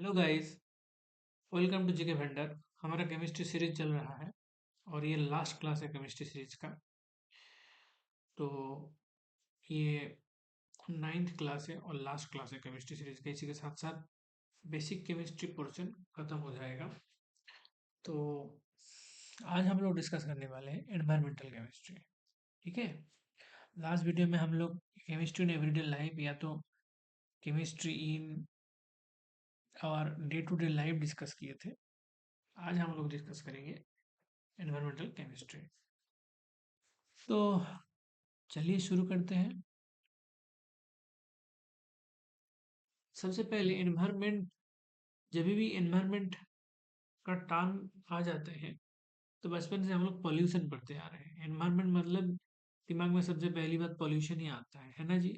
Hello guys, welcome to GK vendor. हमारा chemistry series चल रहा है और ये लास्ट क्लास है केमिस्ट्री सीरीज का। तो ये नाइन्थ क्लास है और लास्ट क्लास है केमिस्ट्री सीरीज का। इसी के साथ साथ बेसिक केमिस्ट्री पोर्शन खत्म हो जाएगा। तो आज हम लोग डिस्कस करने वाले हैं एनवायरमेंटल केमिस्ट्री। ठीक है। लास्ट वीडियो में हम लोग केमिस्ट्री इन एवरीडे लाइफ या तो chemistry in our day to day life discuss किए थे। आज हम लोग डिस्कस करेंगे एनवायरमेंटल केमिस्ट्री। तो चलिए शुरू करते हैं। सबसे पहले एनवायरनमेंट, जब भी एनवायरनमेंट का टर्म आ जाते हैं तो बचपन से हम लोग पॉल्यूशन पढ़ते आ रहे हैं। एनवायरनमेंट मतलब दिमाग में सबसे पहली बात पॉल्यूशन ही आता है ना जी।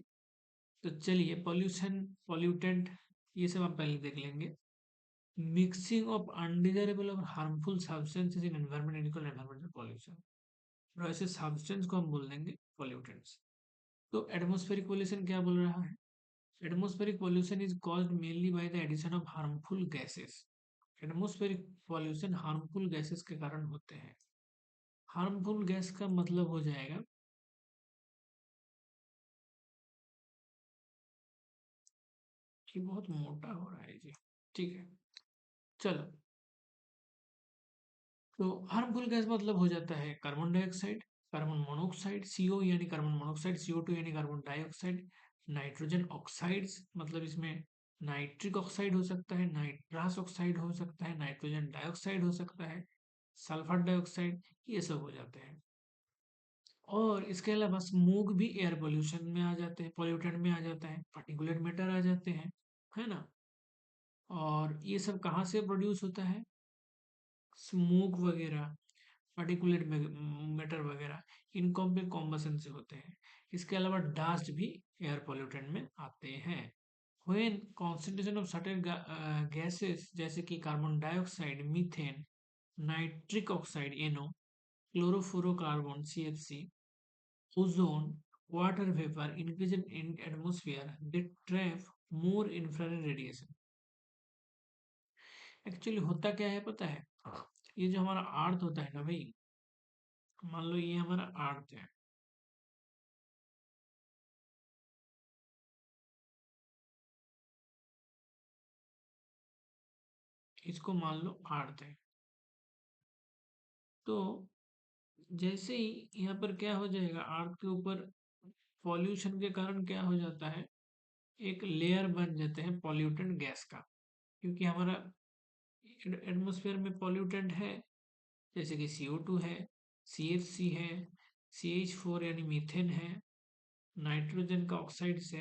तो चलिए पॉल्यूशन, पॉल्यूटेंट, ये सब हम पहले देख लेंगे। मिक्सिंग ऑफ अनडिजायरेबल और harmful substances in environment equal environmental pollution. और ऐसे सब्सटेंस को हम बोल देंगे पॉल्यूटेंट्स। तो एटमॉस्फेरिक पॉल्यूशन क्या बोल रहा है? Atmospheric pollution is caused mainly by the addition of harmful gases. Atmospheric pollution harmful gases के कारण होते हैं। हार्मफुल गैस का मतलब हो जाएगा कि बहुत मोटा हो रहा है जी। ठीक है, चलो। तो हार्मफुल गैस मतलब हो जाता है carbon dioxide, carbon monoxide, CO यानी कार्बन मोनोऑक्साइड, CO2 यानी कार्बन डाइऑक्साइड, नाइट्रोजन ऑक्साइड्स मतलब इसमें नाइट्रिक ऑक्साइड हो सकता है, नाइट्रस ऑक्साइड हो सकता है, नाइट्रोजन डाइऑक्साइड हो सकता है, सल्फर डाइऑक्साइड, ये सब हो जाते हैं। और इसके अलावा स्मोक भी एयर पोल्यूशन में आ जाते हैं, पॉल्यूटेंट में आ जाता है, पार्टिकुलेट मैटर आ जाते हैं, है ना। और ये सब कहाँ से प्रोड्यूस होता है? स्मोक वगैरह, पार्टिकुलेट मैटर वगैरह इनकम्प्लीट कॉम्बसन से होते हैं। इसके अलावा डस्ट भी एयर पोल्यूटेंट में आते हैं। When concentration of certain gases जैसे कि carbon dioxide, methane, nitric oxide NO, chlorofluorocarbon CFC, ozone, water vapour increase in atmosphere, they trap more infrared radiation। Actually होता क्या है पता है? ये जो हमारा अर्थ होता है ना भाई, मान लो ये हमारा अर्थ है, इसको मान लो अर्थ है। तो जैसे ही यहाँ पर क्या हो जाएगा, अर्थ के ऊपर पॉल्यूशन के कारण क्या हो जाता है, एक लेयर बन जाते हैं पॉल्यूटेंट गैस का। क्योंकि हमारा एटमोसफेयर में पॉल्यूटेंट है, जैसे कि CO2 है, CFC है, CH4 यानी मीथेन है, नाइट्रोजन का ऑक्साइड से।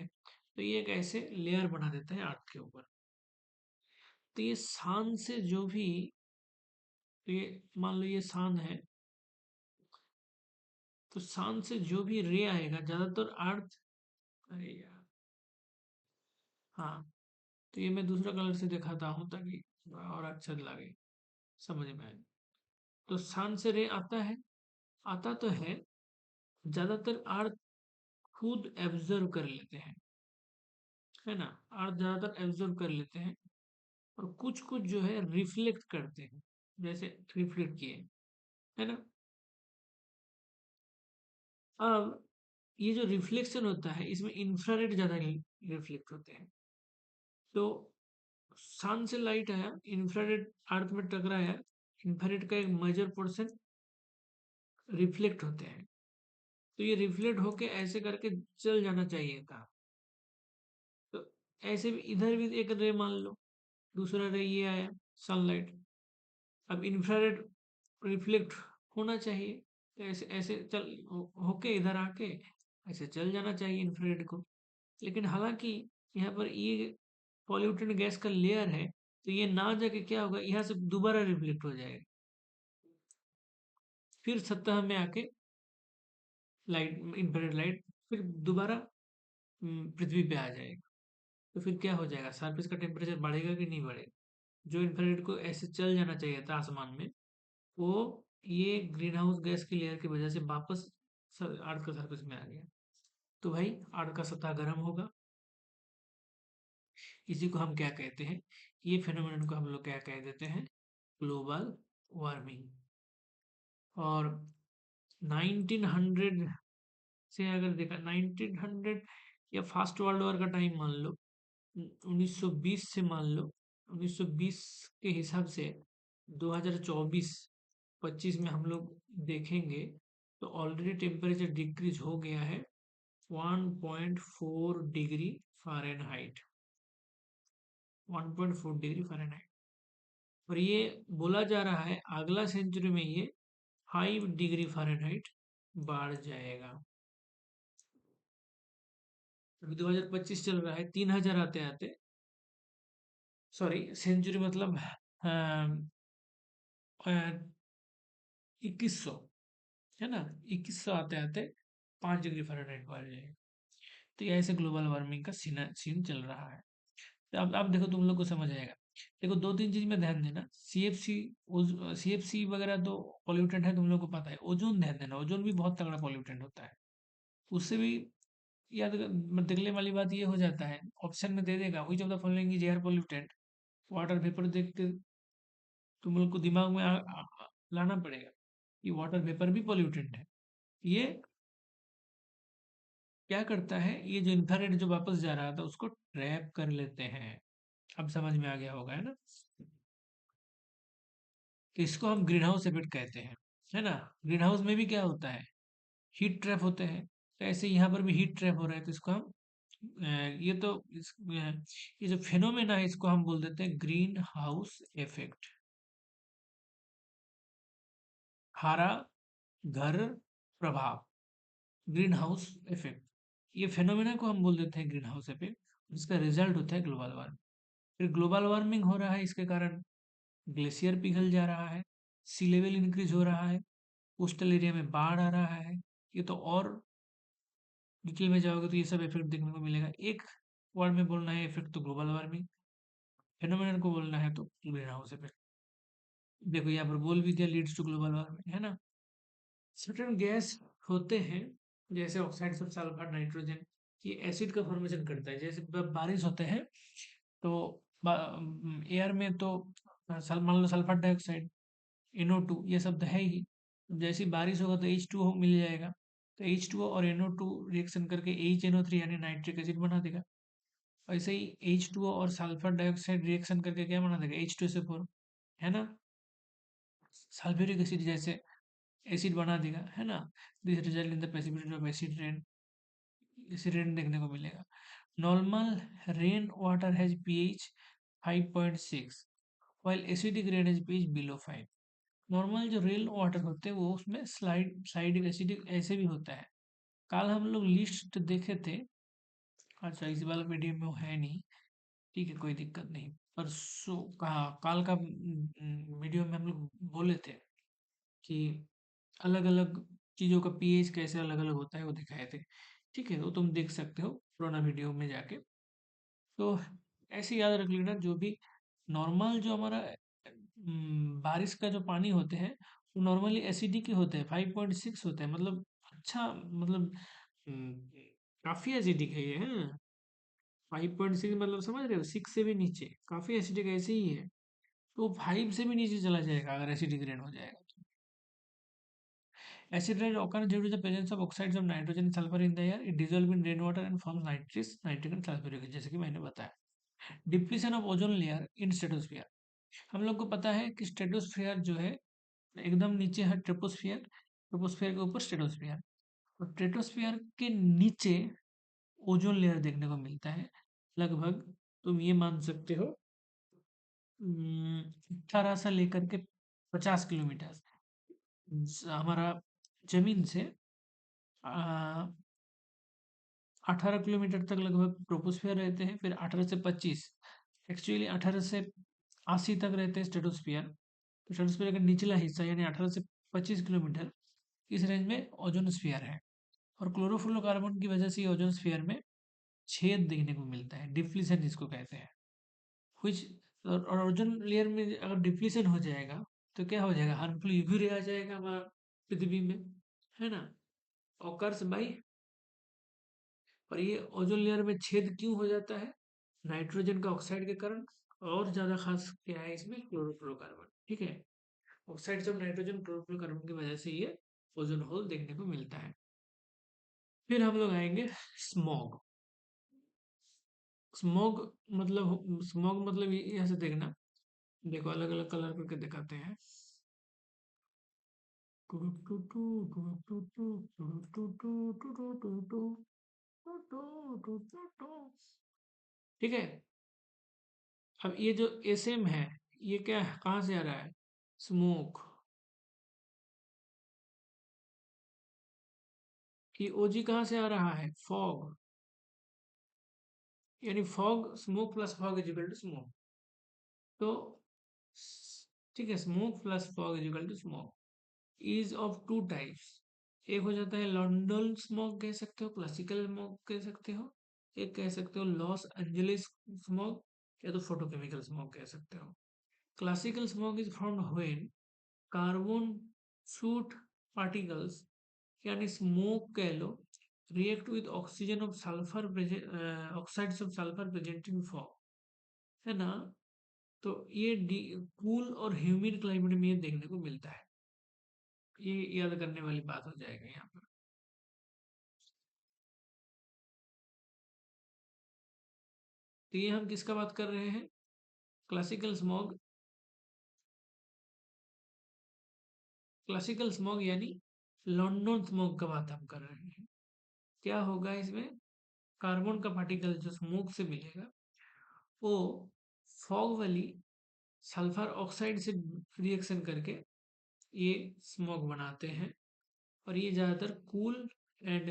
तो ये एक ऐसे लेयर बना देता है अर्थ के ऊपर। तो ये सान से जो भी, तो ये मान लो ये सान है, तो सान से जो भी रे आएगा ज्यादातर अर्थ, अरे यार, हाँ, तो ये मैं दूसरा कलर से दिखाता हूँ ताकि और अच्छा लगे, समझ में आए। तो सन से रे आता है, आता तो है, ज्यादातर अर्थ खुद एब्जर्व कर लेते हैं, है ना। अर्थ ज्यादातर एब्जर्व कर लेते हैं और कुछ कुछ जो है रिफ्लेक्ट करते हैं, जैसे रिफ्लेक्ट किए, है ना। अब ये जो रिफ्लेक्शन होता है इसमें इंफ्रारेड ज्यादा रिफ्लेक्ट होते हैं। तो सन से लाइट आया, इंफ्रारेड अर्थ में टकराया, इंफ्रारेड का एक मेजर पोर्शन रिफ्लेक्ट होते हैं। तो ये रिफ्लेक्ट होके ऐसे करके चल जाना चाहिए था। तो ऐसे भी इधर भी एक रे मान लो, दूसरा रे ये आया, सनलाइट। अब इंफ्रारेड रिफ्लेक्ट होना चाहिए, तो ऐसे ऐसे चल होके इधर आके ऐसे चल जाना चाहिए इंफ्रारेड को। लेकिन हालांकि यहाँ पर ये पॉल्यूटेंट गैस का लेयर है, तो ये ना जाके क्या होगा, यहाँ से दोबारा रिफ्लेक्ट हो जाएगा, फिर सतह में आके लाइट, इंफ्रारेड लाइट, फिर दोबारा पृथ्वी पे आ जाएगा। तो फिर क्या हो जाएगा, सरफेस का टेम्परेचर बढ़ेगा कि नहीं बढ़ेगा? जो इंफ्रारेड को ऐसे चल जाना चाहिए था आसमान में, वो ये ग्रीन हाउस गैस की लेयर की वजह से वापस अर्थ का सरफेस में आ गया। तो भाई अर्थ का सतह गर्म होगा। इसी को हम क्या कहते हैं, ये फेनोमेनन को हम लोग क्या कह देते हैं, ग्लोबल वार्मिंग। और 1900 से अगर देखा, 1900 या फर्स्ट वर्ल्ड वॉर का टाइम मान लो, 1920 से मान लो, 1920 के हिसाब से 2024-25 में हम लोग देखेंगे तो ऑलरेडी टेम्परेचर डिक्रीज हो गया है 1.4 डिग्री फ़ारेनहाइट, 1.4 डिग्री फ़ारेनहाइट। और ये बोला जा रहा है अगला सेंचुरी में ये 5 डिग्री फ़ारेनहाइट बढ़ जाएगा। अभी 2025 चल रहा है, 3000 आते आते, सॉरी सेंचुरी मतलब 2100, है ना, 2100 आते आते 5 डिग्री फ़ारेनहाइट बढ़ जाएगा। तो ये ऐसे ग्लोबल वार्मिंग का सीन चल रहा है। तो अब देखो तुम लोग को समझ आएगा। देखो दो तीन चीज में ध्यान देना, सीएफसी वगैरह तो पॉल्यूटेंट है, तुम लोग को पता है। ओजोन ध्यान देना, ओजोन भी बहुत तगड़ा पॉल्यूटेंट होता है, उससे भी देखने वाली बात ये हो जाता है, ऑप्शन में दे देगा which of the following is air pollutant. Water vapour देख के तुम लोग को दिमाग में लाना पड़ेगा कि वाटर वेपर भी पॉल्यूटेंट है। ये क्या करता है, ये जो इंफ्रारेड जो वापस जा रहा था उसको ट्रैप कर लेते हैं। अब समझ में आ गया होगा, है ना। तो इसको हम ग्रीन हाउस इफेक्ट कहते हैं, है ना। ग्रीन हाउस में भी क्या होता है, हीट ट्रैप होते हैं। तो ऐसे यहाँ पर भी हीट ट्रैप हो रहा है, तो इसको हम ये तो ये जो फेनोमेना है इसको हम बोल देते हैं ग्रीन हाउस इफेक्ट। हरा घर प्रभाव, ग्रीन हाउस इफेक्ट, ये फेनोमेना को हम बोल देते हैं ग्रीन हाउस इफेक्ट। इसका रिजल्ट होता है ग्लोबल वार्मिंग। फिर ग्लोबल वार्मिंग हो रहा है, इसके कारण ग्लेशियर पिघल जा रहा है, सी लेवल इंक्रीज हो रहा है, कोस्टल एरिया में बाढ़ आ रहा है। ये तो और डिटेल में जाओगे तो ये सब इफेक्ट देखने को मिलेगा। एक वर्ड में बोलना है इफेक्ट तो ग्लोबल वार्मिंग, फेनोमेनन को बोलना है तो ग्रीन हाउस इफेक्ट। देखो यहाँ पर बोल भी दिया लीड्स टू ग्लोबल वार्मिंग, है ना। सर्टेन गैस होते हैं जैसे ऑक्साइड्स ऑफ सल्फर, नाइट्रोजन, ये एसिड का फॉर्मेशन करता है। जैसे बारिश होते हैं तो एयर में तो मान लो सल्फर डाइऑक्साइड, NO2, ये शब्द है ही। जैसी बारिश होगा तो H2O मिल जाएगा, तो H2O और NO2 रिएक्शन करके HNO3 यानी नाइट्रिक एसिड बना देगा। ऐसे ही H2O और सल्फर डाइऑक्साइड रिएक्शन करके क्या बना देगा, H2SO4, है ना। सल्फ्यूरिक एसिड जैसे एसिड बना देगा, है ना। This result in the precipitation of acid rain देखने को मिलेगा। Normal rain water has pH 5.6 while acidic rain has pH below 5। Normal जो रेल वाटर होते हैं वो उसमें स्लाइडिक एसिडिक ऐसे भी होता है। कल हम लोग लिस्ट देखे थे, अच्छा इस वाला मीडियम में वो है नहीं, ठीक है कोई दिक्कत नहीं। परसों कहा काल का वीडियो में हम लोग बोले थे कि अलग अलग चीज़ों का पीएच कैसे अलग अलग होता है वो दिखाए थे। ठीक है, तो तुम देख सकते हो पुराना वीडियो में जाके। तो ऐसे याद रख लेना, जो भी नॉर्मल जो हमारा बारिश का जो पानी होते हैं वो नॉर्मली एसिडिक ही होते हैं, 5.6 होते हैं, मतलब अच्छा, मतलब काफी एसिडिक है ये, है। 5.6 मतलब समझ रहे हो, 6 से भी नीचे काफी एसिडिक ऐसे ही है। तो 5 से भी नीचे चला जाएगा अगर एसिडिक रेन हो जाएगा तो। Acid rain occurs due to the presence of oxides of nitrogen and sulfur in the air. It dissolves in rainwater and forms nitrous, nitric and sulfuric acid, जैसे कि मैंने बताया। Depletion of ozone layer in stratosphere, हम लोग को पता है कि स्ट्रेटोस्फियर जो है एकदम नीचे है ट्रोपोस्फियर, ट्रोपोस्फियर के ऊपर स्ट्रेटोस्फियर, और स्ट्रेटोस्फियर के नीचे ओजोन लेयर देखने को मिलता है। लगभग तुम ये मान सकते हो 18 से लेकर के 50 किलोमीटर हमारा जमीन से 18 किलोमीटर तक लगभग ट्रोपोस्फियर रहते हैं। फिर 18 से 25, एक्चुअली 18 से 80 तक रहते हैं स्ट्रेटोस्फियर। तो स्ट्रेटोस्फियर का निचला हिस्सा यानी 18 से 25 किलोमीटर, इस रेंज में ओजोन स्फीयर है। और क्लोरोफ्लोरोकार्बन की वजह से ओजोन स्फीयर में छेद देखने को मिलता है, डिप्लीशन जिसको कहते हैं। कुछ और ओजोन लेयर में अगर डिप्लीशन हो जाएगा तो क्या हो जाएगा, हार्मफुल यूवी रे आ जाएगा हमारा पृथ्वी में, है ना। ऑकर्स बाई, और ये ओजोन लेयर में छेद क्यों हो जाता है, नाइट्रोजन का ऑक्साइड के कारण और ज्यादा खास क्या है इसमें, क्लोरोफ्लोरोकार्बन। ठीक है, ऑक्साइड्स ऑफ नाइट्रोजन क्लोरोफ्लोरोकार्बन की वजह से ये ओजोन होल देखने को मिलता है। फिर हम लोग आएंगे स्मॉग। स्मॉग मतलब ये ऐसे देखना, देखो अलग अलग कलर करके दिखाते हैं। ठीक है, अब ये जो एसएम है, ये क्या है, कहाँ से आ रहा है, स्मोक। ये ओजी कहाँ से आ रहा है, फॉग। यानी fog, smoke plus fog is equal to smoke. तो ठीक है, smoke plus fog is equal to smoke is of two types. एक हो जाता है लंडन स्मॉग कह सकते हो, क्लासिकल स्मॉग कह सकते हो, एक कह सकते हो लॉस एंजलिस स्मॉग, या तो फोटोकेमिकल स्मॉग कह सकते हो। Classical smog is formed when carbon soot particles, यानी स्मोक कह लो, react with oxygen of sulphur, oxides of sulphur present in fog, है ना। तो ये कूल और ह्यूमिड क्लाइमेट में ये देखने को मिलता है। ये याद करने वाली बात हो जाएगा यहाँ पर। तो ये हम किसका बात कर रहे हैं, क्लासिकल स्मॉग। क्लासिकल स्मॉग यानी लंडन स्मॉग का बात हम कर रहे हैं। क्या होगा इसमें, कार्बन का पार्टिकल जो स्मोक से मिलेगा, वो फॉग वाली सल्फर ऑक्साइड से रिएक्शन करके ये स्मॉग बनाते हैं, और ये ज़्यादातर कूल एंड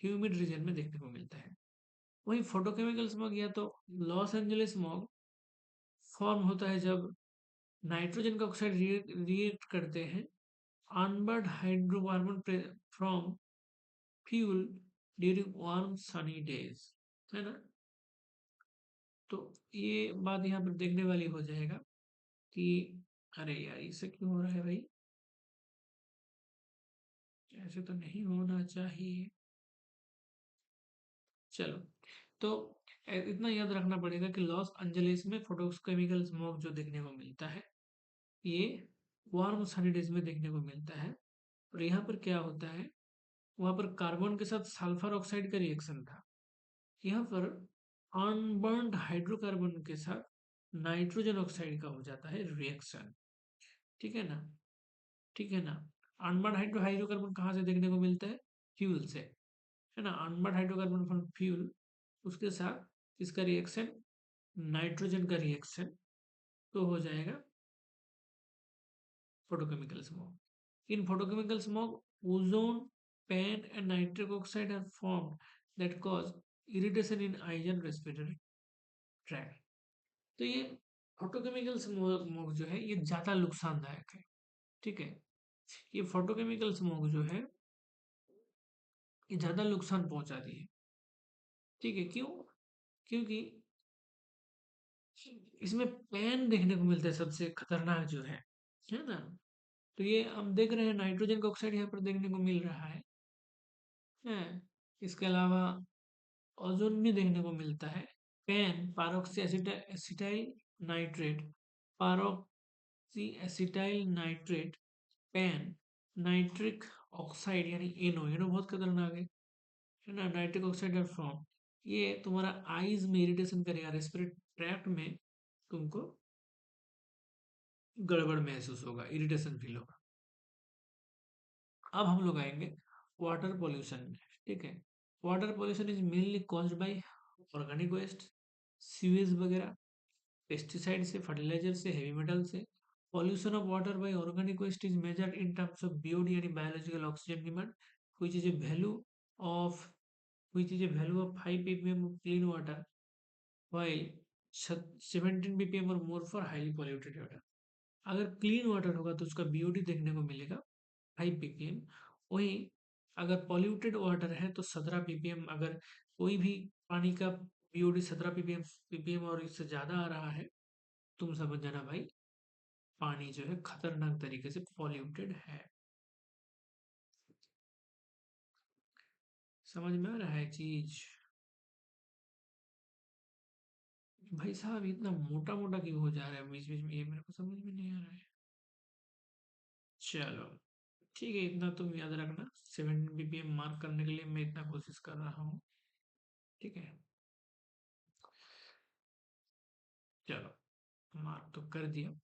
ह्यूमिड रीजन में देखने को मिलता है। वहीं फोटोकेमिकल स्मॉग या तो लॉस एंजलिस स्मॉग फॉर्म होता है जब नाइट्रोजन का ऑक्साइड रिएक्ट करते हैं unburned hydrocarbon from fuel during warm Sunny days, है ना। तो ये बात यहाँ पर देखने वाली हो जाएगा कि अरे यार इससे क्यों हो रहा है भाई, ऐसे तो नहीं होना चाहिए। चलो, तो इतना याद रखना पड़ेगा कि लॉस एंजलिस में फोटोकेमिकल स्मोक जो देखने को मिलता है, ये वार्म सनी डेज में देखने को मिलता है। और यहाँ पर क्या होता है, वहां पर कार्बन के साथ सल्फर ऑक्साइड का रिएक्शन था, यहाँ पर अनबर्न्ड हाइड्रोकार्बन के साथ नाइट्रोजन ऑक्साइड का हो जाता है रिएक्शन। ठीक है ना, ठीक है ना। अनबर्न्ड हाइड्रोकार्बन कहाँ से देखने को मिलता है, फ्यूल से, है ना। अनबर्न्ड हाइड्रोकार्बन फ्रॉम फ्यूल, उसके साथ इसका रिएक्शन, नाइट्रोजन का रिएक्शन, तो हो जाएगा photochemical smoke. In photochemical smoke ozone, PAN and nitric oxide are formed that cause irritation in eyes and respiratory tract. तो ये फोटोकेमिकल स्मोक जो है ये ज्यादा नुकसानदायक है। ठीक है, ये फोटोकेमिकल स्मोक जो है ये ज्यादा नुकसान पहुंचाती है। ठीक है, क्यों, क्योंकि इसमें पेन देखने को मिलता है सबसे खतरनाक जो है ना। तो ये हम देख रहे हैं नाइट्रोजन का ऑक्साइड यहाँ पर देखने को मिल रहा है। इसके अलावा ओजोन भी देखने को मिलता है। PAN peroxy acetyl nitrate, peroxy acetyl nitrate, PAN, nitric oxide यानी एनो, एनो बहुत खतरनाक है ना। नाइट्रिक ऑक्साइड और फ्रॉम, ये तुम्हारा आईज में इरिटेशन करेगा, रेस्पिरेटरी ट्रैक्ट में तुमको गड़बड़ महसूस होगा, इरिटेशन फील होगा। अब हम लोग आएंगे वाटर पॉल्यूशन में। ठीक है, water pollution is mainly caused by organic waste, sewage वगैरह, पेस्टिसाइड से, फर्टिलाइजर से, हेवी मेटल से। Pollution of water by organic waste is measured in terms of BOD यानी biological oxygen demand, which is a value of which is a value of 5 ppm of clean water while 17 ppm or more for highly polluted water। अगर clean water होगा तो उसका BOD देखने को मिलेगा 5 ppm। वहीं अगर पॉल्यूटेड वाटर है तो 17 ppm। अगर कोई भी पानी का बीओडी 17 ppm और इससे ज्यादा आ रहा है, तुम समझ जाना भाई पानी जो है खतरनाक तरीके से पॉल्यूटेड है। समझ में आ रहा है चीज। भाई साहब इतना मोटा मोटा क्यों हो जा रहा है बीच बीच में, ये मेरे को समझ में नहीं आ रहा है। चलो ठीक है, इतना तुम याद रखना, 7 ppm मार्क करने के लिए मैं इतना कोशिश कर रहा हूँ। ठीक है, चलो मार्क तो कर दिया।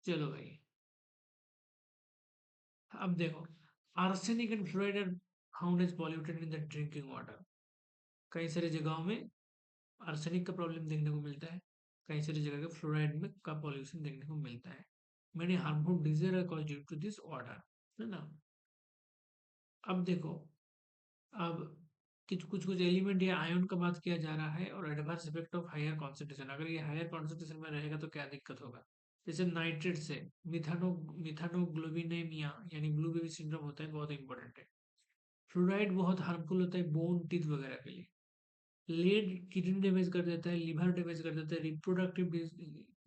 चलो भाई, अब देखो, arsenic and fluoride are found as polluted in the drinking water. कई सारी जगहों में आर्सेनिक का प्रॉब्लम देखने को मिलता है, कई सारी जगह के फ्लोराइड में का पॉल्यूशन देखने को मिलता है। Many harmful disease are cause due to this water, है ना। अब देखो, अब कुछ कुछ कुछ एलिमेंट या आयन का बात किया जा रहा है, और adverse effect of higher concentration, अगर ये हायर कॉन्सेंट्रेशन में रहेगा तो क्या दिक्कत होगा। जैसे नाइट्रेट से मिथानोग्लोबिनेमिया यानी ब्लू बेबी सिंड्रोम होता है, बहुत इंपॉर्टेंट है। फ्लोराइड बहुत हार्मफुल होता है बोन टीथ वगैरह के लिए। लेड किडनी डैमेज कर देता है, लिवर डैमेज कर देता है, रिप्रोडक्टिव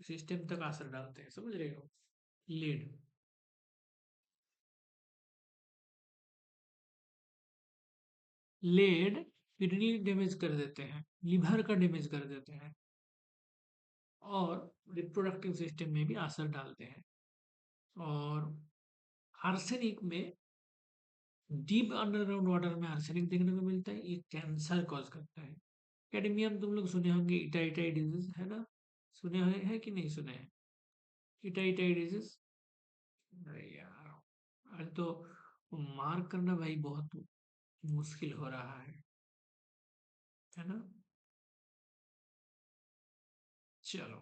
सिस्टम तक असर डालते हैं, समझ रहे हो। लेड लेड किडनी डैमेज कर देते हैं, लिवर का डैमेज कर देते हैं, और रिप्रोडक्टिव सिस्टम में भी असर डालते हैं। और आर्सेनिक में, डीप अंडरग्राउंड वाटर में आर्सेनिक देखने को मिलता है, ये कैंसर कॉज करता है। कैडमियम तुम लोग सुने होंगे, इटाइटाई डिजीज, है ना। सुने है कि नहीं सुने हैं इटाइटाई डिजीज। अरे यार, आज तो मार्क करना भाई बहुत मुश्किल हो रहा है ना। चलो,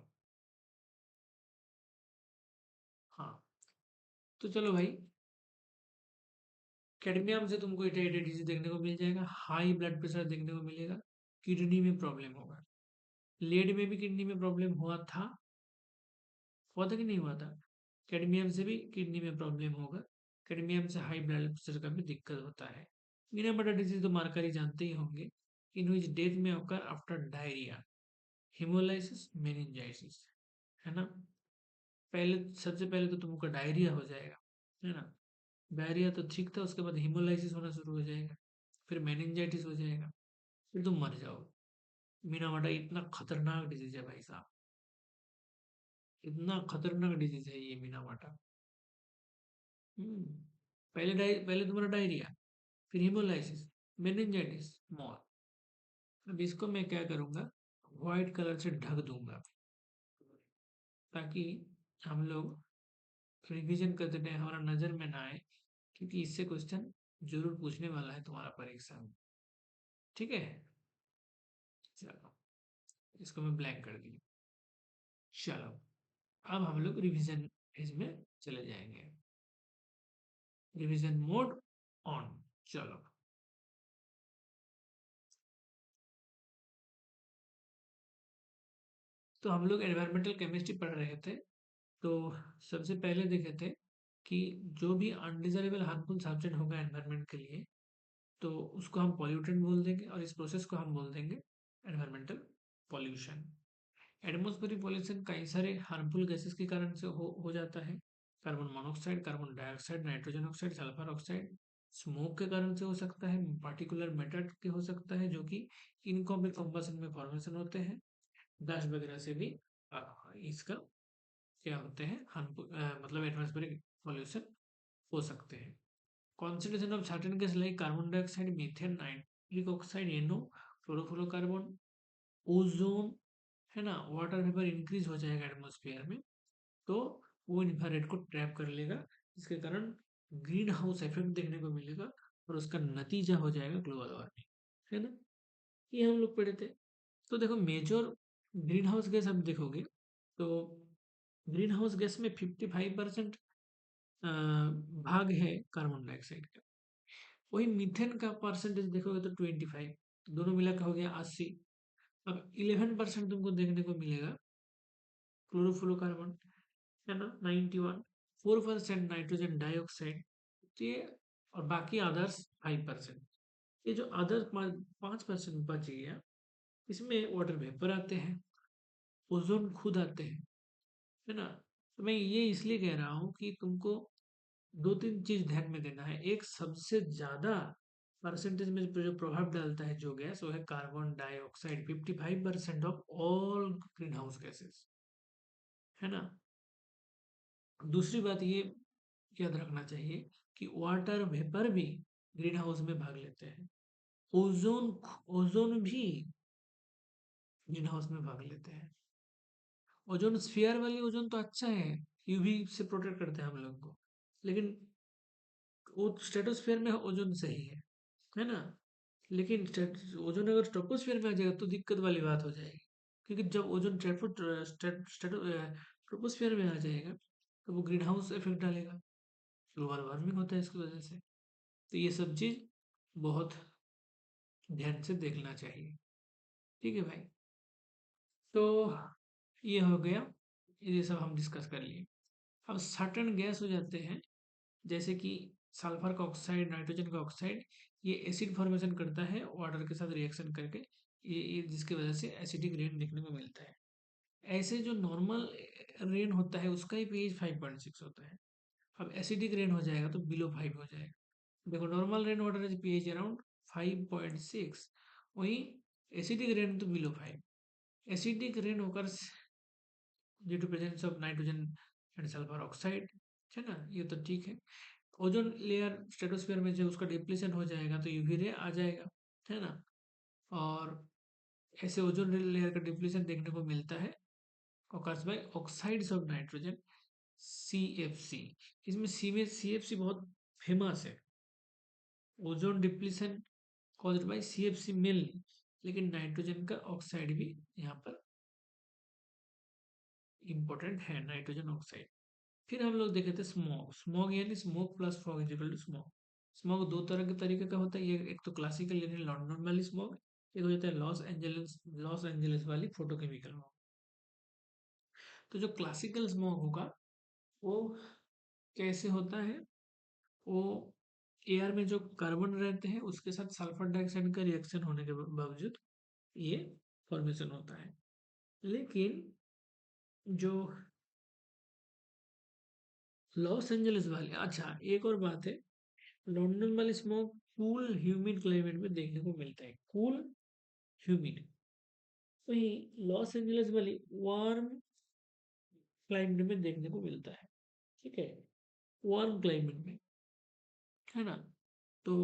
हाँ, तो चलो भाई, कैडमियम से तुमको इटाइटाइड देखने को मिल जाएगा, हाई ब्लड प्रेशर देखने को मिलेगा, किडनी में प्रॉब्लम होगा। लेड में भी किडनी में प्रॉब्लम हुआ था कि नहीं हुआ था। कैडमियम से भी किडनी में प्रॉब्लम होगा, कैडमियम से हाई ब्लड प्रेशर का भी दिक्कत होता है। मीना बटा डिजीज तो मार्कर ही जानते ही होंगे, इन विच डेथ में occur after diarrhoea, haemolysis, meningitis, है ना। पहले, सबसे पहले तो तुमको डायरिया हो जाएगा, है ना। डायरिया तो ठीक था, उसके बाद हिमोलाइसिस होना शुरू हो जाएगा, फिर मेनिंजाइटिस हो जाएगा, फिर तुम मर जाओ। मीना माटा इतना खतरनाक डिजीज है भाई साहब, इतना खतरनाक डिजीज है ये मीना माटा। हम्म, पहले तुम्हारा डायरिया, फिर हिमोलाइसिस, मेनिंजाइटिस, मौत। अब इसको मैं क्या करूंगा, व्हाइट कलर से ढक दूंगा, ताकि हम लोग रिवीजन करते टाइम हमारा नजर में ना आए, क्योंकि इससे क्वेश्चन जरूर पूछने वाला है तुम्हारा परीक्षा में। ठीक है, चलो इसको मैं ब्लैंक कर दी। चलो, अब हम लोग रिवीजन फेज में चले जाएंगे। Revision mode on. चलो, तो हम लोग एनवायरमेंटल केमिस्ट्री पढ़ रहे थे। तो सबसे पहले देखे थे कि जो भी अनडिजायरेबल हार्मफुल सब्सटेंस होगा एनवायरमेंट के लिए, तो उसको हम पॉल्यूटेंट बोल देंगे, और इस प्रोसेस को हम बोल देंगे एनवायरमेंटल पॉल्यूशन। एटमॉस्फेरिक पॉल्यूशन कई सारे हार्मफुल गैसेस के कारण से हो जाता है। Carbon monoxide, carbon dioxide, nitrogen oxide, sulphur oxide. Smoke के कारण से हो सकता है, पार्टिकुलर मैटर के हो सकता है, जो कि इनकम्प्लीट कंबशन में फॉर्मेशन होते हैं। डस्ट वगैरह से भी इसका क्या होते हैं, मतलब एटमॉस्फेरिक पॉल्यूशन हो सकते हैं। Concentration of certain gas like carbon dioxide, methane, nitric oxide, NO, fluorofluorocarbon, ozone, है ना, वाटर वेपर इंक्रीज हो जाएगा एटमॉस्फेयर में, तो वो इंफ्रारेड को ट्रैप कर लेगा, जिसके कारण ग्रीन हाउस इफेक्ट देखने को मिलेगा, और उसका नतीजा हो जाएगा ग्लोबल वार्मिंग, है ना। ये हम लोग पढ़े थे। तो देखो, मेजर ग्रीन हाउस गैस आप देखोगे, तो ग्रीन हाउस गैस में 55% भाग है कार्बन डाइऑक्साइड का। वही मीथेन का परसेंटेज देखोगे तो 25, दोनों मिला के हो गया 80। अब 11% तुमको देखने को मिलेगा क्लोरोफ्लोरोकार्बन, है ना, 91, 4% नाइट्रोजन डाइऑक्साइड, ये, और बाकी अदर्स 5%। ये जो अदर 5% बच गया, इसमें वाटर वेपर आते हैं, ओजोन खुद आते हैं, है ना। तो मैं ये इसलिए कह रहा हूँ कि तुमको दो तीन चीज ध्यान में देना है। एक, सबसे ज्यादा परसेंटेज में जो प्रभाव डालता है जो गैस, वो है carbon dioxide. 55% of all green house gases, है ना। दूसरी बात ये याद रखना चाहिए कि वाटर वेपर भी ग्रीन हाउस में भाग लेते हैं। ओजोन ओजोन भी ग्रीन हाउस में भाग लेते हैं। ओजोन स्फीयर वाली ओजोन तो अच्छा है, यूवी से प्रोटेक्ट करते हैं हम लोग को, लेकिन वो स्ट्रेटोस्फीयर में ओजोन सही है ना। लेकिन ओजोन अगर ट्रोपोस्फीयर में आ जाएगा तो दिक्कत वाली बात हो जाएगी, क्योंकि जब ओजोन ट्रोपोस्फीयर में आ जाएगा तो वो ग्रीन हाउस इफेक्ट डालेगा, ग्लोबल वार्मिंग होता है इसकी वजह से। तो ये सब चीज बहुत ध्यान से देखना चाहिए। ठीक है भाई। तो ये हो गया, ये सब हम डिस्कस कर लिए। अब सर्टेन गैस हो जाते हैं, जैसे कि सल्फर का ऑक्साइड, नाइट्रोजन का ऑक्साइड, ये एसिड फॉर्मेशन करता है वाटर के साथ रिएक्शन करके, ये जिसकी वजह से एसिडिक रेन देखने को मिलता है। ऐसे जो नॉर्मल रेन होता है उसका ही पीएच 5.6 होता है। अब एसिडिक रेन हो जाएगा तो बिलो 5 हो जाएगा। देखो, normal rain water is pH around 5.6, वहीं एसिडिक रेन तो बिलो 5। एसिडिक रेन होकर due to presence of nitrogen and sulphur oxide, है ना, ये तो ठीक है। ओजोन लेयर स्ट्रेटोस्फीयर में जब उसका डिप्लीशन हो जाएगा तो यूवी रे आ जाएगा, है ना। और ऐसे ओजोन लेयर का डिप्लीशन देखने को मिलता है occurs by oxides of nitrogen, CFC. इसमें सी में सीएफसी बहुत फेमस है। Ozone depletion caused by CFC mainly, लेकिन नाइट्रोजन का ऑक्साइड भी यहाँ पर इंपॉर्टेंट है, नाइट्रोजन ऑक्साइड। फिर हम लोग देखे थे स्मॉग। स्मॉग यानी smoke plus fog is equal to smog. Smog दो तरह के तरीके का होता है, ये एक तो क्लासिकल यानी लंदन वाली स्मॉग, एक हो जाता है लॉस एंजलिस वाली फोटोकेमिकल स्मॉग। तो जो क्लासिकल स्मॉग होगा वो कैसे होता है, वो एयर में जो कार्बन रहते हैं उसके साथ सल्फर डाइऑक्साइड का रिएक्शन होने के बावजूद ये फॉर्मेशन होता है। लेकिन जो लॉस एंजलिस वाले, अच्छा एक और बात है, लंदन वाली स्मोक कूल ह्यूमिड क्लाइमेट में देखने को मिलता है, कूल ह्यूमिड। वही लॉस एंजलिस वाली वार्म क्लाइमेट में देखने को मिलता है। ठीक है, वार्म क्लाइमेट में, है ना। तो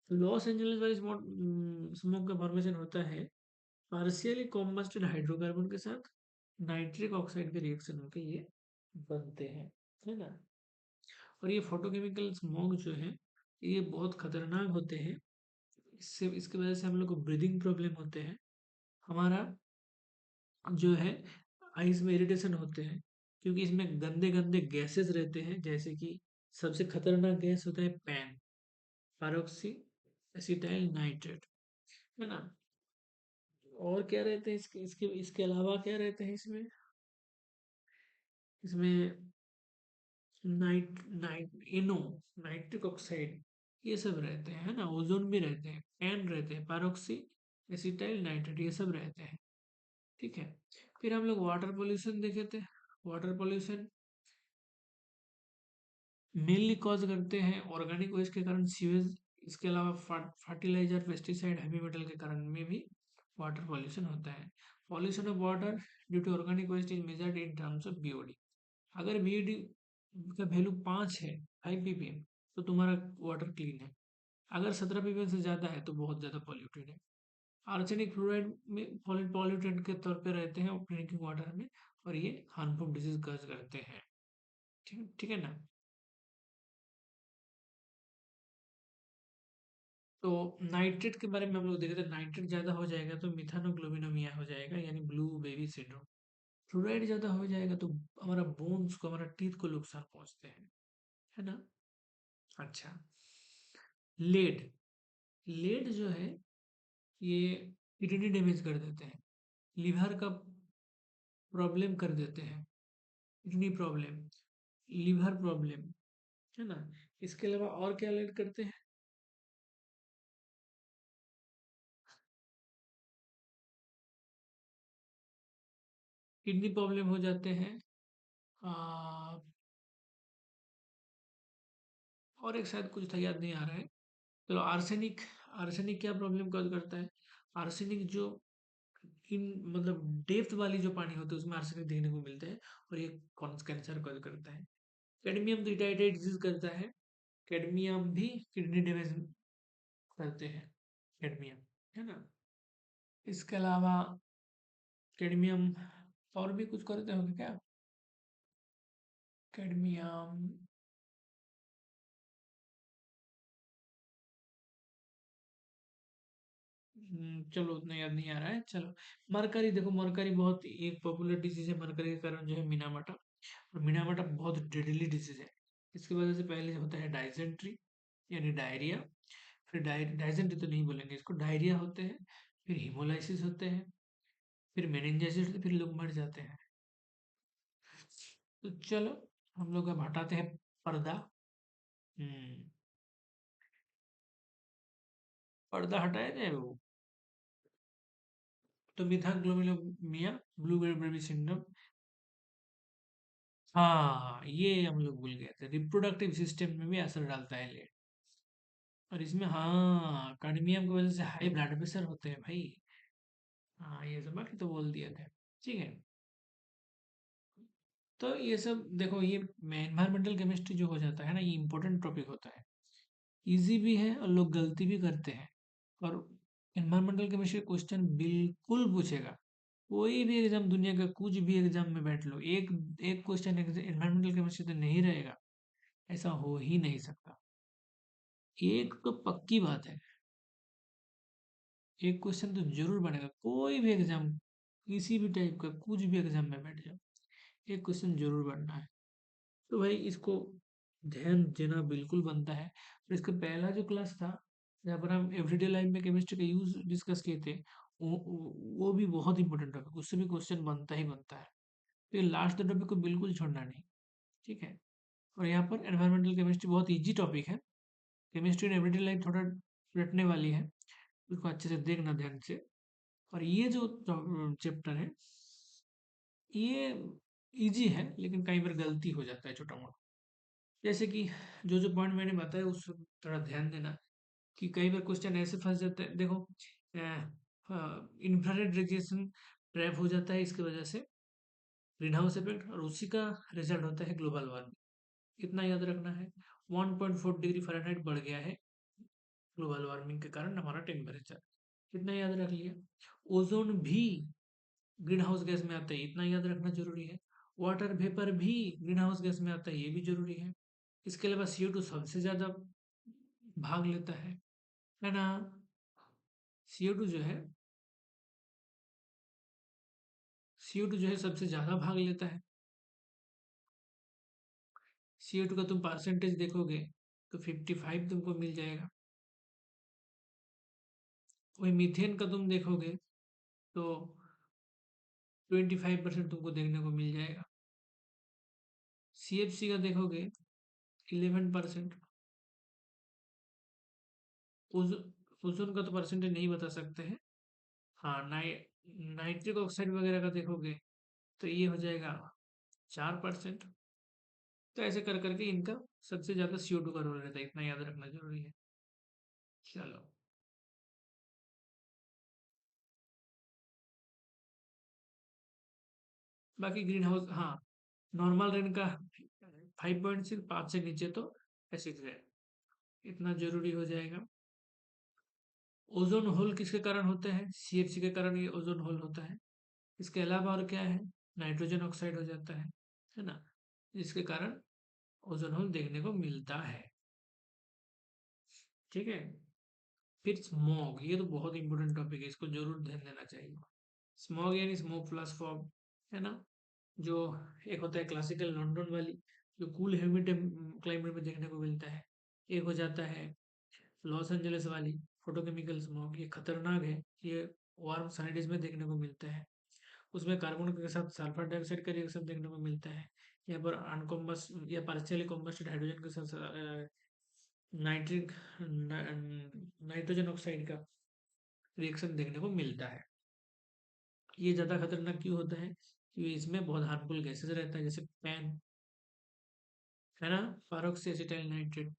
लॉस एंजलिस वाली स्मोक का फॉर्मेशन होता है पार्शियली कॉम्बस्टेड हाइड्रोकार्बन के साथ नाइट्रिक ऑक्साइड के रिएक्शन होकर ये बनते हैं, है ना। और ये फोटोकेमिकल स्मोक जो है ये बहुत खतरनाक होते हैं। इससे इसकी वजह से हम लोग को ब्रीदिंग प्रॉब्लम होते हैं, हमारा जो है आइज में इरिटेशन होते हैं, क्योंकि इसमें गंदे गंदे गैसेस रहते हैं। जैसे कि सबसे खतरनाक गैस होता है पैन, पैरोक्सी एसिटाइल नाइट्रेट, है ना। और क्या रहते हैं इसके इसके इसके अलावा क्या रहते हैं इसमें, इसमें नाइट नाइट इनो नाइट्रिक ऑक्साइड, ये सब रहते हैं, है ना। ओजोन भी रहते हैं, पैन रहते हैं, पैरोक्सी एसिटाइल नाइट्रेट, ये सब रहते हैं। ठीक है। फिर हम लोग वाटर पोल्यूशन देखे थे। वाटर पोल्यूशन मेनली कॉज करते हैं ऑर्गेनिक वेस्ट के कारण, सीवेज, इसके अलावा फर्टिलाइजर, पेस्टिसाइड, हैवी मेटल के कारण में भी वाटर पॉल्यूशन होता है। Pollution of water due to organic waste is measured in terms of BOD. अगर बीओडी का वैल्यू 5 है, 5 ppm, तो तुम्हारा वाटर क्लीन है। अगर 17 ppm से ज़्यादा है तो बहुत ज़्यादा पॉल्यूटेड है। आर्सेनिक फ्लोराइड में पॉल्यूटेंट के तौर पे रहते हैं ड्रिंकिंग वाटर में, और ये हार्मफुल डिजीज कॉज करते हैं। ठीक ठीक है ना। तो नाइट्रेट के बारे में हम लोग देखे थे, नाइट्रेट ज़्यादा हो जाएगा तो मिथानोग्लोबिनोमिया हो जाएगा, यानी ब्लू बेबी सिंड्रोम। फ्लोराइड ज़्यादा हो जाएगा तो हमारा बोन्स को, हमारा टीथ को नुकसान पहुंचते हैं, है ना। अच्छा, लेड। लेड जो है ये किडनी डैमेज कर देते हैं, लिवर का प्रॉब्लम कर देते हैं, किडनी प्रॉब्लम, लिवर प्रॉब्लम, है ना। इसके अलावा और क्या लेड करते हैं, किडनी प्रॉब्लम हो जाते हैं, और एक शायद कुछ था, याद नहीं आ रहा है। चलो आर्सेनिक। आर्सेनिक क्या प्रॉब्लम कॉज करता है? आर्सेनिक जो इन मतलब डेप्थ वाली जो पानी होती है उसमें आर्सेनिक देखने को मिलता है, और ये कैंसर कॉज करता है। कैडमियम तो इटाइटाइड डिजीज करता है। कैडमियम भी किडनी डैमेज करते हैं, कैडमियम, है ना। इसके अलावा कैडमियम और भी कुछ करते होंगे क्या? कैडमियम, चलो उतना याद नहीं आ रहा है। चलो मरकरी देखो, मरकरी बहुत एक पॉपुलर डिजीज है, मरकरी के कारण जो है मीनामाटा। और मीनामाटा बहुत डेडली डिजीज है। इसकी वजह से पहले होता है डाइजेंट्री यानी डायरिया। फिर डाइजेंट्री तो नहीं बोलेंगे इसको, डायरिया होते हैं। फिर हिमोलाइसिस होते हैं। फिर मेनिंजाइसिस होते हैं, फिर लोग मर जाते हैं। तो चलो हम लोग अब हटाते हैं पर्दा। हम्म, पर्दा हटाया जाए वो। तो मिथाग्लोबिनोमिया, ब्लूबेरी बेबी सिंड्रोम। हाँ ये हम लोग भूल गए थे, रिप्रोडक्टिव सिस्टम में भी असर डालता है लेड। और इसमें हाँ कैडमियम की वजह से हाई ब्लड प्रेशर होते हैं भाई। हाँ ये सब बाकी तो बोल दिए थे। ठीक है। तो ये सब देखो, ये एनवायरमेंटल केमिस्ट्री जो हो जाता है ना, ये इंपॉर्टेंट टॉपिक होता है। इजी भी है और लोग गलती भी करते हैं। और एनवायरमेंटल केमिस्ट्री क्वेश्चन बिल्कुल पूछेगा। कोई भी एग्जाम, दुनिया का कुछ भी एग्जाम में बैठ लो, एक एक क्वेश्चन एनवायरमेंटल केमिस्ट्री तो नहीं रहेगा, ऐसा हो ही नहीं सकता। एक तो पक्की बात है, एक क्वेश्चन तो जरूर बनेगा, कोई भी एग्जाम, किसी भी टाइप का कुछ भी एग्जाम में बैठ जाओ, एक क्वेश्चन जरूर बनना है। तो भाई इसको ध्यान देना बिल्कुल बनता है। और इसका पहला जो क्लास था, जहाँ पर हम एवरीडे लाइफ में केमिस्ट्री का यूज डिस्कस किए थे, वो भी बहुत इंपॉर्टेंट टॉपिक, उससे भी क्वेश्चन बनता ही बनता है। तो ये लास्ट टॉपिक को बिल्कुल छोड़ना नहीं। ठीक है। और यहाँ पर एनवायरमेंटल केमिस्ट्री बहुत ईजी टॉपिक है। केमिस्ट्री इन एवरीडे लाइफ थोड़ा रटने वाली है, उसको अच्छे से देखना ध्यान से। और ये जो चैप्टर है, ये इजी है, लेकिन कई बार गलती हो जाता है छोटा मोटा। जैसे कि जो जो पॉइंट मैंने बताया उस पर थोड़ा ध्यान देना, कि कई बार क्वेश्चन ऐसे फंस जाते हैं। देखो इंफ्रारेड रेडिएशन ट्रैप हो जाता है इसकी वजह से, ग्रीन हाउस इफेक्ट, और उसी का रिजल्ट होता है ग्लोबल वार्मिंग। इतना याद रखना है। 1.4 डिग्री फ़ारेनहाइट बढ़ गया है ग्लोबल वार्मिंग के कारण हमारा टेम्परेचर। इतना याद रख लिया। ओजोन भी ग्रीन हाउस गैस में आता है, इतना याद रखना जरूरी है। वाटर वेपर भी ग्रीन हाउस गैस में आता है, ये भी जरूरी है। इसके अलावा CO2 सबसे ज्यादा भाग लेता है ना। CO2 जो है, CO2 जो है सबसे ज्यादा भाग लेता है। CO2 का तुम परसेंटेज देखोगे तो 55 तुमको मिल जाएगा। वही मीथेन का तुम देखोगे तो 25% तुमको देखने को मिल जाएगा। CFC का देखोगे 11%। ओजोन का तो परसेंटेज नहीं बता सकते हैं। हाँ नाइट्रिक ऑक्साइड वगैरह का देखोगे तो ये हो जाएगा 4%। तो ऐसे कर करके इनका सबसे ज्यादा CO2 का रोल रहता है, इतना याद रखना जरूरी है। चलो बाकी ग्रीन हाउस, हाँ नॉर्मल रेन का 5.6, 5 से नीचे तो एसिड रेन, इतना जरूरी हो जाएगा। ओजोन होल किसके कारण होते हैं? CFC के कारण ये ओजोन होल होता है। इसके अलावा और क्या है? नाइट्रोजन ऑक्साइड हो जाता है ना, जिसके कारण ओजोन होल देखने को मिलता है। ठीक है। फिर स्मॉग, ये तो बहुत इंपॉर्टेंट टॉपिक है, इसको जरूर ध्यान देना चाहिए। स्मॉग यानी स्मोक प्लस फॉग, है ना। जो एक होता है क्लासिकल लंदन वाली, जो कूल ह्यूमिड क्लाइमेट में देखने को मिलता है। एक हो जाता है लॉस एंजलिस वाली, फोटोकेमिकल स्मॉग, ये खतरनाक है। ये वार्म सनी डेज में देखने को मिलता है। उसमें कार्बन के साथ सल्फर डाइऑक्साइड का रिएक्शन देखने को मिलता है। यहाँ पर अनकॉम्बस या पार्शियली कॉम्बस्टेड हाइड्रोजन के साथ नाइट्रिक नाइट्रोजन ऑक्साइड का रिएक्शन देखने को मिलता है। ये ज़्यादा खतरनाक क्यों होता है? क्योंकि इसमें बहुत हार्मफुल गैसेस रहता है, जैसे पैन, है ना, पारोक्सी एसिटाइल नाइट्रेट,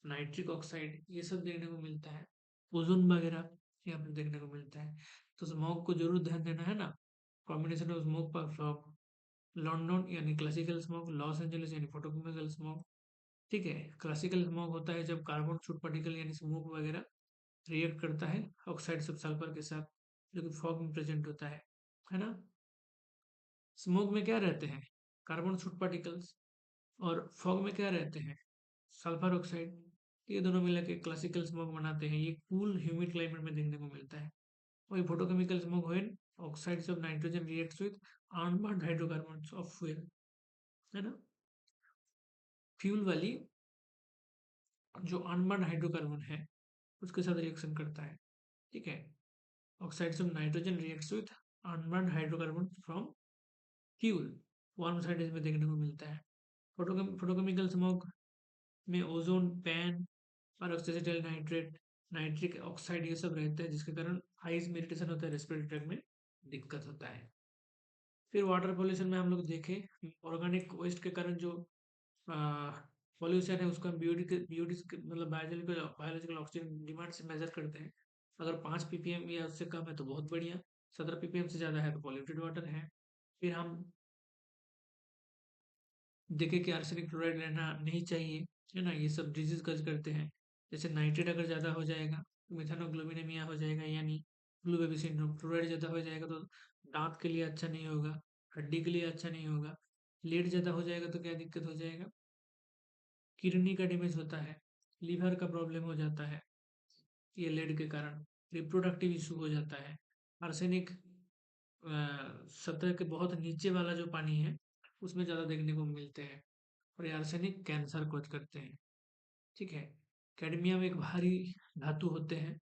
नाइट्रिक ऑक्साइड, ये सब देखने को मिलता है। ओजोन वगैरह यहाँ पे देखने को मिलता है। तो स्मॉग को जरूर ध्यान देना है ना। कॉम्बिनेशन ऑफ स्मोक पर फ्लॉग, लंदन यानी क्लासिकल स्मोक, लॉस एंजलिस यानी फोटोकेमिकल स्मोक। ठीक है। क्लासिकल स्मोक होता है जब कार्बन शूट पार्टिकल यानी स्मोक वगैरह रिएक्ट करता है ऑक्साइड्स ऑफ सल्फर के साथ, जो कि फॉग में प्रेजेंट होता है ना। स्मोक में क्या रहते हैं? Carbon shoot particles. और फॉग में क्या रहते हैं? Sulphur oxide. ये दोनों मिला के क्लासिकल स्मोक बनाते हैं। ये कूल ह्यूमिड क्लाइमेट में देखने को मिलता है। वही photochemical smoke when oxides of nitrogen reacts with unburned hydrocarbons of fuel, है ना। फ्यूल वाली जो अनबर्न्ड हाइड्रोकार्बन है उसके साथ रिएक्शन करता है। ठीक है। Oxides of nitrogen reacts with unburned hydrocarbon from fuel, warm side इसमें देखने को मिलता है। फोटोकेमिकल स्मोक में ओजोन, पैन और ऑक्सीडेटेड नाइट्रेट, नाइट्रिक ऑक्साइड ये सब रहते हैं, जिसके कारण आइज में इरिटेशन होता है, रेस्पिरेटरी ट्रैक में दिक्कत होता है। फिर वाटर पोल्यूशन में हम लोग देखें, ऑर्गेनिक वेस्ट के कारण जो पॉल्यूशन है उसको हम बीओडी मतलब बायोलॉजिकल ऑक्सीजन डिमांड से मेजर करते हैं। अगर 5 ppm या उससे कम है तो बहुत बढ़िया, 17 ppm से ज़्यादा है तो पॉल्यूटेड वाटर है। फिर हम देखें कि आर्सेनिक क्लोराइड रहना नहीं चाहिए, है ना। ये सब डिजीज कज करते हैं। जैसे नाइट्रेट अगर ज़्यादा हो जाएगा तो मिथानोग्लोबिनेमिया हो जाएगा, यानी ब्लू बेबी सिंड्रोम। क्लोराइड ज़्यादा हो जाएगा तो दांत के लिए अच्छा नहीं होगा, हड्डी के लिए अच्छा नहीं होगा। लेड ज़्यादा हो जाएगा तो क्या दिक्कत हो जाएगा? किडनी का डैमेज होता है, लीवर का प्रॉब्लम हो जाता है ये लेड के कारण। रिप्रोडक्टिव इशू हो जाता है। आर्सेनिक सतह के बहुत नीचे वाला जो पानी है उसमें ज़्यादा देखने को मिलते हैं, और ये आर्सेनिक कैंसर कोज करते हैं। ठीक है। कैडमियम एक भारी धातु होते हैं।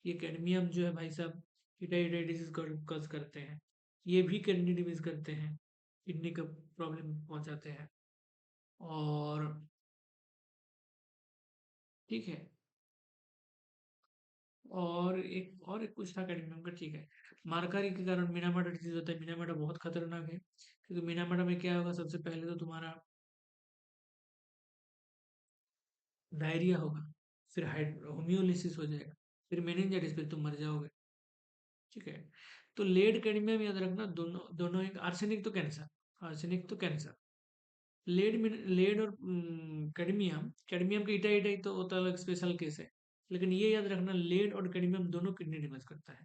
ये कैडमियम जो है भाई साहब इटाई डिजीज कॉज करते हैं। ये भी किडनी डिजीज करते हैं, किडनी का प्रॉब्लम पहुंचाते हैं। और ठीक है। और एक कुछ था कैडमियम का, ठीक है। मार्कारी के कारण मीनामाटा डिजीज होता है। मीनामाटा बहुत खतरनाक है, क्योंकि मीनामाटा में क्या होगा, सबसे पहले तो तुम्हारा डायरिया होगा, फिर होम्योलिसिस हो जाएगा, फिर मेनिंजाइटिस, फिर तुम मर जाओगे। ठीक है। तो लेड कैडमियम याद रखना, दोनों दोनों एक। आर्सेनिक तो कैंसर, आर्सेनिक तो कैंसर। लेड और कैडमियम, कैडमियम का इटा इटाई तो होता अलग स्पेशल केस है। लेकिन ये याद रखना, लेड और कैडमियम दोनों किडनी डैमेज करता है।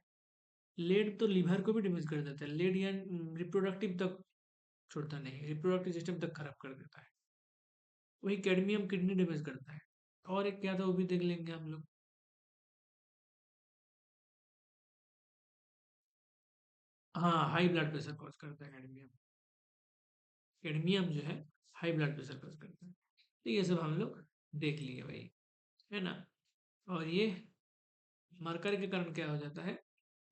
लेड तो लीवर को भी डैमेज कर देता है। लेड या रिप्रोडक्टिव तक छोड़ता नहीं, रिप्रोडक्टिव सिस्टम तक खराब कर देता है। वही कैडमियम किडनी डैमेज करता है। और एक क्या था वो भी देख लेंगे हम लोग। हाँ, हाई ब्लड प्रेशर कॉज करता है कैडमियम। कैडमियम जो है हाई ब्लड प्रेशर कॉज करता है। तो ये सब हम लोग देख लिए भाई, है ना। और ये मरकर के कारण क्या हो जाता है,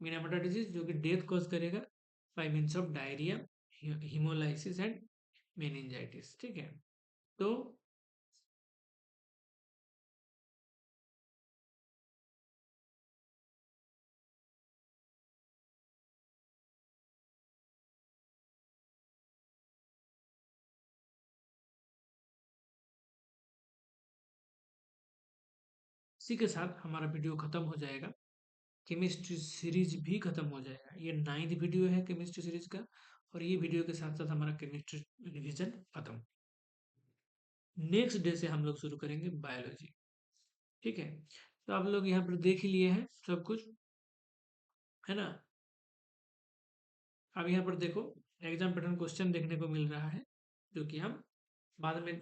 मीनामाटा डिजीज, जो कि डेथ कॉज करेगा by means of diarrhoea, haemolysis and meningitis. ठीक है। तो इसी के साथ हमारा वीडियो खत्म हो जाएगा। केमिस्ट्री सीरीज भी खत्म हो जाएगा। ये 9th वीडियो है केमिस्ट्री सीरीज का, और ये वीडियो के साथ साथ हमारा केमिस्ट्री रिवीजन खत्म। नेक्स्ट डे से हम लोग शुरू करेंगे बायोलॉजी। ठीक है। तो आप लोग यहाँ पर देख ही लिए हैं सब कुछ, है ना। अब यहाँ पर देखो, एग्जाम पैटर्न क्वेश्चन देखने को मिल रहा है, जो कि हम बाद में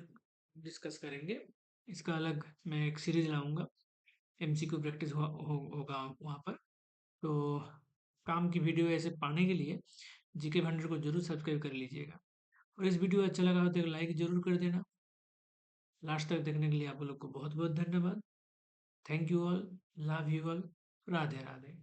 डिस्कस करेंगे। इसका अलग मैं एक सीरीज लाऊंगा, एमसीक्यू प्रैक्टिस होगा वहाँ पर। तो काम की वीडियो ऐसे पाने के लिए जीके भंडर को जरूर सब्सक्राइब कर लीजिएगा। और इस वीडियो अच्छा लगा हो तो एक लाइक जरूर कर देना। लास्ट तक देखने के लिए आप लोग को बहुत बहुत धन्यवाद। Thank you all, love you all, Radhe Radhe.